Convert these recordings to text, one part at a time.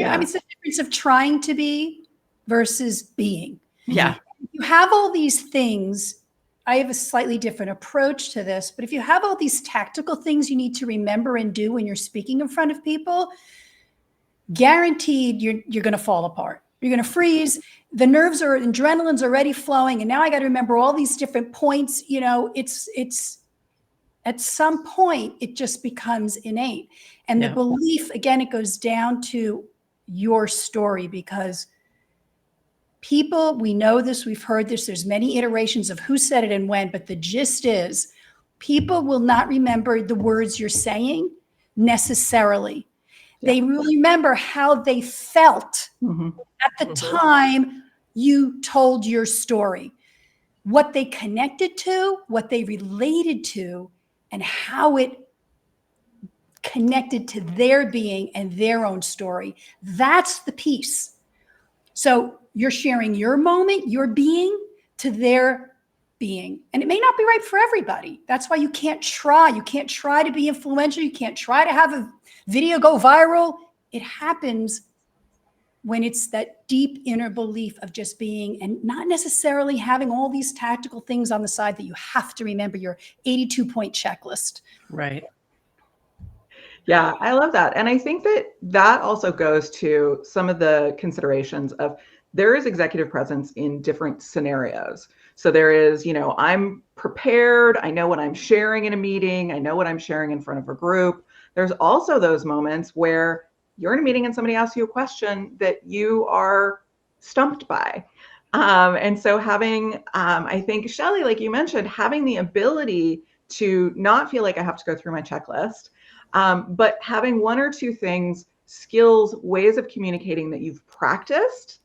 I mean, it's the difference of trying to be versus being. Yeah. You have all these things. I have a slightly different approach to this, but if you have all these tactical things you need to remember and do when you're speaking in front of people, guaranteed you're going to fall apart. You're going to freeze. The nerves are, adrenaline's already flowing. And now I got to remember all these different points. You know, it's at some point, it just becomes innate. And the belief, again, it goes down to your story, because people, we know this, we've heard this, there's many iterations of who said it and when, but the gist is people will not remember the words you're saying necessarily. They remember how they felt at the time you told your story, what they connected to, what they related to, and how it connected to their being and their own story. That's the piece. So you're sharing your moment, your being, to their being. And it may not be right for everybody. That's why you can't try. You can't try to be influential. You can't try to have a video go viral. It happens when it's that deep inner belief of just being, and not necessarily having all these tactical things on the side that you have to remember, your 82-point checklist. Right. Yeah, I love that. And I think that also goes to some of the considerations of there is executive presence in different scenarios. So there is, I'm prepared. I know what I'm sharing in a meeting. I know what I'm sharing in front of a group. There's also those moments where you're in a meeting and somebody asks you a question that you are stumped by. And so having, I think, Shelley, like you mentioned, having the ability to not feel like I have to go through my checklist, but having one or two things, skills, ways of communicating that you've practiced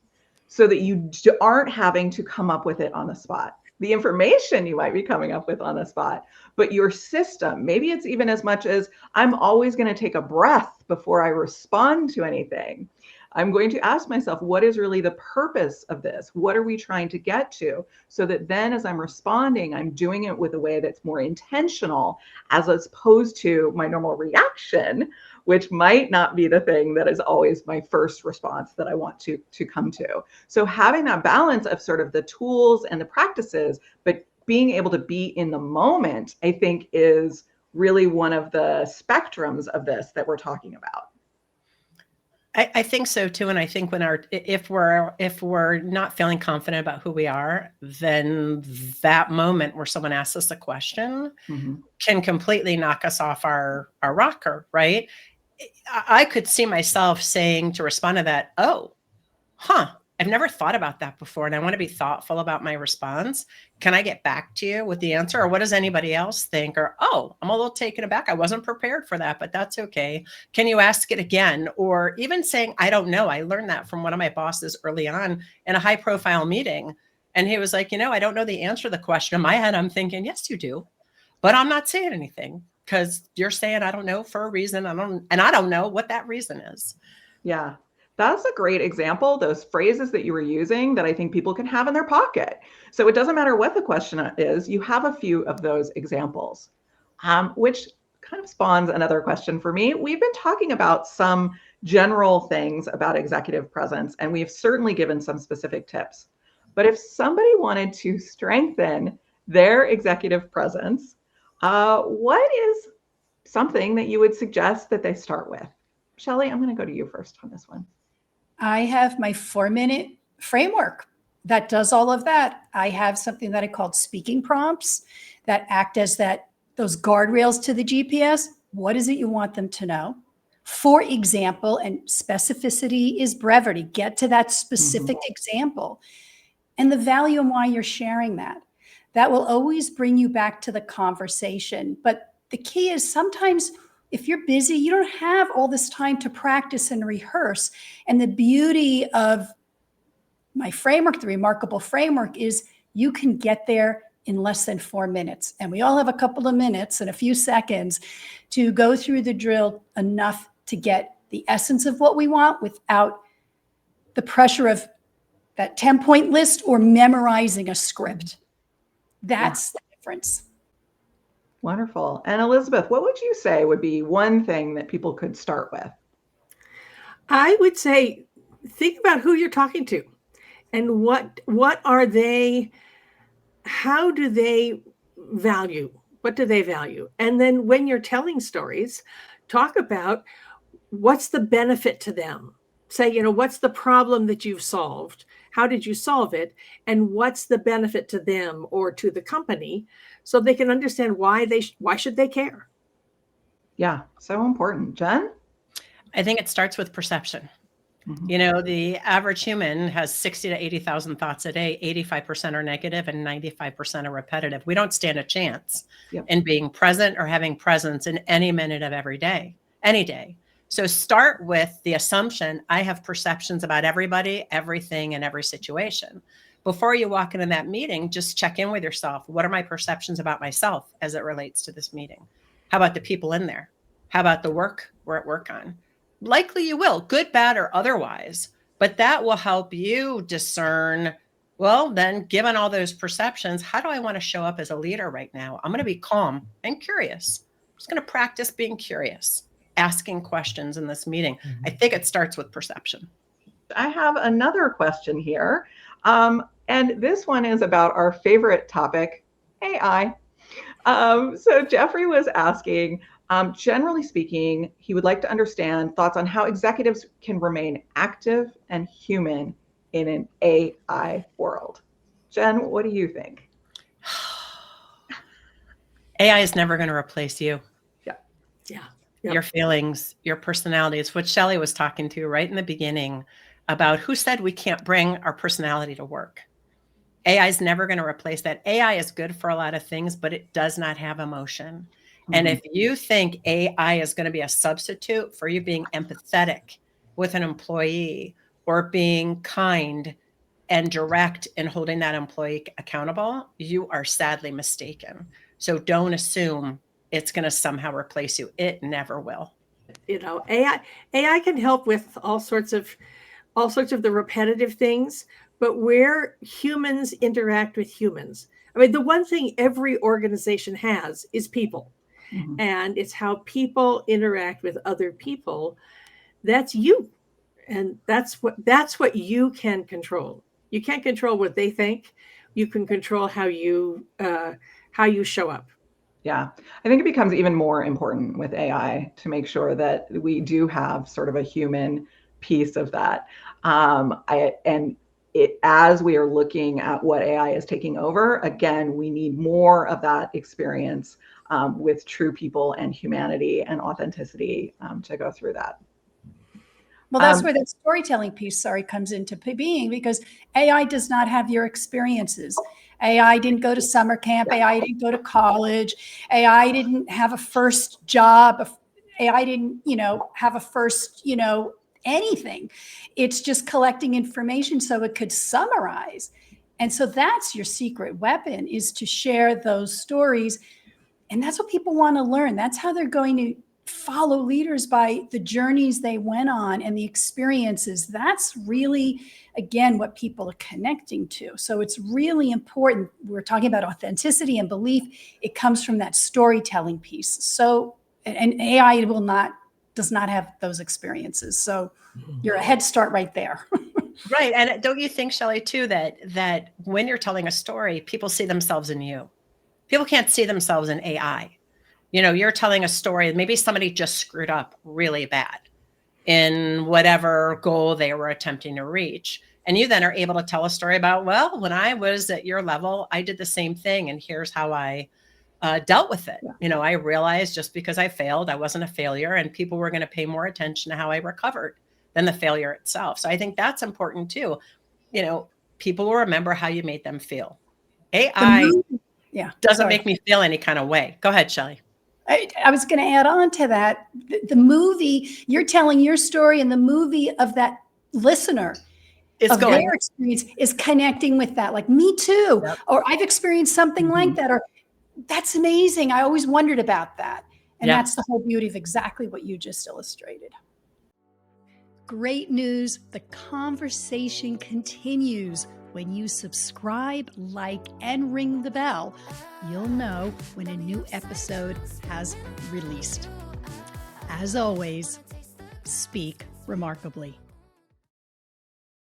so that you aren't having to come up with it on the spot. The information you might be coming up with on the spot, but your system, maybe it's even as much as I'm always going to take a breath before I respond to anything. I'm going to ask myself, what is really the purpose of this? What are we trying to get to? So that then as I'm responding, I'm doing it with a way that's more intentional as opposed to my normal reaction, which might not be the thing that is always my first response that I want to come to. So having that balance of sort of the tools and the practices, but being able to be in the moment, I think is really one of the spectrums of this that we're talking about. I think so too. And I think if we're not feeling confident about who we are, then that moment where someone asks us a question can completely knock us off our rocker, right? I could see myself saying to respond to that, I've never thought about that before, and I want to be thoughtful about my response. Can I get back to you with the answer? Or what does anybody else think? Or, I'm a little taken aback. I wasn't prepared for that, but that's okay. Can you ask it again? Or even saying, I don't know. I learned that from one of my bosses early on in a high profile meeting. And he was like, I don't know the answer to the question. In my head, I'm thinking, yes, you do. But I'm not saying anything because you're saying, I don't know for a reason. I don't know what that reason is. Yeah. That's a great example, those phrases that you were using that I think people can have in their pocket. So it doesn't matter what the question is, you have a few of those examples, which kind of spawns another question for me. We've been talking about some general things about executive presence, and we've certainly given some specific tips. But if somebody wanted to strengthen their executive presence, what is something that you would suggest that they start with? Shelley, I'm going to go to you first on this one. I have my 4-minute framework that does all of that. I have something that I called speaking prompts that act as those guardrails to the GPS. What is it you want them to know? For example, and specificity is brevity. Get to that specific example and the value and why you're sharing that. That will always bring you back to the conversation. But the key is sometimes if you're busy, you don't have all this time to practice and rehearse. And the beauty of my framework, the remarkable framework, is you can get there in less than 4 minutes. And we all have a couple of minutes and a few seconds to go through the drill enough to get the essence of what we want without the pressure of that 10-point list or memorizing a script. That's the difference. Wonderful. And Elizabeth, what would you say would be one thing that people could start with? I would say, think about who you're talking to and what are they, how do they value? What do they value? And then when you're telling stories, talk about what's the benefit to them. Say, what's the problem that you've solved? How did you solve it? And what's the benefit to them or to the company, so they can understand why should they care? Yeah, so important. Jen? I think it starts with perception. The average human has 60 to 80,000 thoughts a day. 85% are negative and 95% are repetitive. We don't stand a chance in being present or having presence in any minute of every day, any day. So start with the assumption, I have perceptions about everybody, everything, and every situation. Before you walk into that meeting, just check in with yourself. What are my perceptions about myself as it relates to this meeting? How about the people in there? How about the work we're at work on? Likely you will, good, bad, or otherwise, but that will help you discern, well, then given all those perceptions, how do I want to show up as a leader right now? I'm going to be calm and curious. I'm just going to practice being curious, asking questions in this meeting. I think it starts with perception. I have another question here. And this one is about our favorite topic, AI. So Jeffrey was asking, generally speaking, he would like to understand thoughts on how executives can remain active and human in an AI world. Jen, what do you think? AI is never going to replace you. Yeah. Your feelings, your personality. It's what Shelley was talking to right in the beginning about who said we can't bring our personality to work. AI is never going to replace that. AI is good for a lot of things, but it does not have emotion. And if you think AI is going to be a substitute for you being empathetic with an employee or being kind and direct in holding that employee accountable, you are sadly mistaken. So don't assume it's going to somehow replace you. It never will. AI can help with all sorts of the repetitive things, but where humans interact with humans. I mean, the one thing every organization has is people. And it's how people interact with other people. That's you. And that's what you can control. You can't control what they think. You can control how you show up. Yeah, I think it becomes even more important with AI to make sure that we do have sort of a human piece of that. As we are looking at what AI is taking over, again, we need more of that experience with true people and humanity and authenticity to go through that. Well, that's where that storytelling piece, comes into being, because AI does not have your experiences. AI didn't go to summer camp. AI didn't go to college. AI didn't have a first job. AI didn't, have a first, anything. It's just collecting information so it could summarize. And so that's your secret weapon, is to share those stories. And that's what people want to learn. That's how they're going to follow leaders, by the journeys they went on and the experiences. That's really, again, what people are connecting to. So it's really important. We're talking about authenticity and belief. It comes from that storytelling piece. So, and AI does not have those experiences. So you're a head start right there. Right. And don't you think, Shelley, too, that when you're telling a story, people see themselves in you. People can't see themselves in AI. You're telling a story, maybe somebody just screwed up really bad in whatever goal they were attempting to reach. And you then are able to tell a story about, well, when I was at your level, I did the same thing. And here's how I dealt with it. Yeah. I realized just because I failed, I wasn't a failure, and people were going to pay more attention to how I recovered than the failure itself. So I think that's important too. People will remember how you made them feel. AI doesn't make me feel any kind of way. Go ahead, Shelley. I was going to add on to that. The movie, you're telling your story, and the movie of that listener their experience is connecting with that. Like, me too. Yep. Or I've experienced something like that. Or that's amazing. I always wondered about that. And that's the whole beauty of exactly what you just illustrated. Great news. The conversation continues. When you subscribe, like, and ring the bell, you'll know when a new episode has released. As always, speak remarkably.